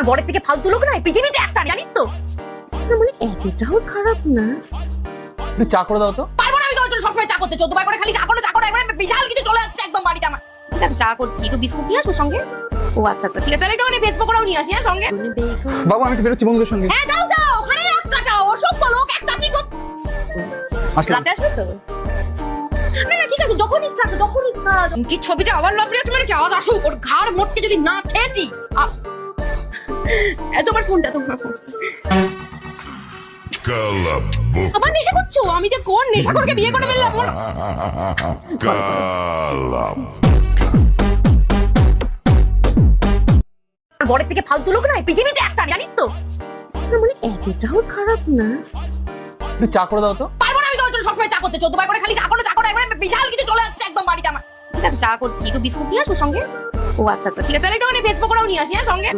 বরের থেকে ফালতু লোক নাই পৃথিবীতে একটা, জানিস তো? মানে এতটাও খারাপ না। একটু চা করে দাও তো। পারবো না আমি তোর জন্য সবসময় চা করতে, 14 বার করে খালি চা করো একবারে বিশাল কিছু চলে আসছে একদম বাড়িতে আমার। ঠিক আছে চা করছি, একটু বিস্কুট নিয়ে আসবো সঙ্গে। ও আচ্ছা আচ্ছা ঠিক আছে, তাহলে একটু মানে ভেজ পকোড়াও নিয়ে আসি হ্যাঁ সঙ্গে। বাবু আমি একটু বেরোচ্ছি বন্ধুদের সঙ্গে। হ্যাঁ যাও যাও, ওখানে রাত কাটাও, অসভ্য লোক একটা। কি আসলাম। রাতে আসবে তো? না না ঠিক আছে, যখন ইচ্ছা আসো, যখন ইচ্ছা। কি ছবিতে আবার লাভ রিয়াক্ট মেরেছে, আওয়াজ আসুক, ওর ঘাড় মোটকে যদি না খেয়েছি। তোমার ফোনটা, তোমার ফোন। আবার নেশা করছো? আমি যে কোন নেশাখোরকে বিয়ে করে ফেললাম। বরের থেকে ফালতু লোক নাই পৃথিবীতে একটা, জানিস তো? মানে এতটাও খারাপ না। একটু চা করে দাও তো। পারবো না আমি তোর জন্য সবসময় চা করতে, 14 বার করে খালি চা করো একবারে বিশাল কিছু চলে আসছে একদম বাড়িতে আমার। ঠিক আছে চা করছি, একটু বিস্কুট নিয়ে আসবো সঙ্গে। ও আচ্ছা আচ্ছা ঠিক আছে, তাহলে একটু মানে ভেজ পকোড়াও নিয়ে আসি হ্যাঁ সঙ্গে।